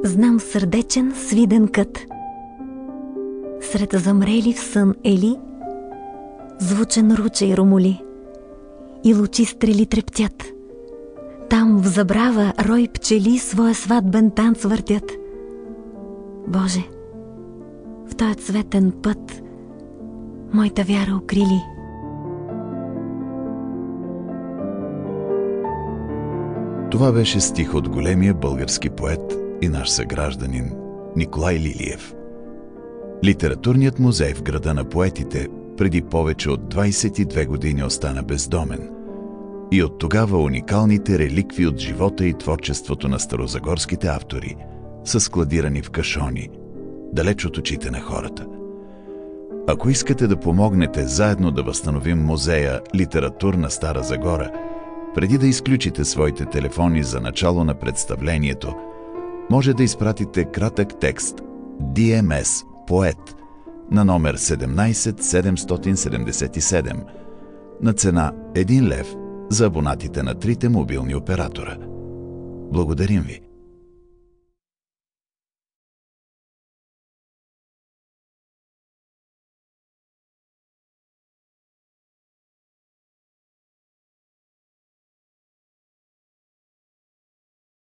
Знам сърдечен свиден кът. Сред замрели в сън ели, звучен ручей ромоли и лучи стрели трептят. Там в забрава рой пчели своя сватбен танц въртят. Боже, в този цветен път моята вяра укрили. Това беше стих от големия български поет и наш съгражданин Николай Лилиев. Литературният музей в града на поетите преди повече от 22 години остана бездомен. И от тогава уникалните реликви от живота и творчеството на старозагорските автори са складирани в кашони, далеч от очите на хората. Ако искате да помогнете заедно да възстановим музея Литературна Стара Загора, преди да изключите своите телефони за начало на представлението, може да изпратите кратък текст DMS Поет на номер 17777 на цена 1 лев за абонатите на 3 мобилни оператора. Благодарим ви!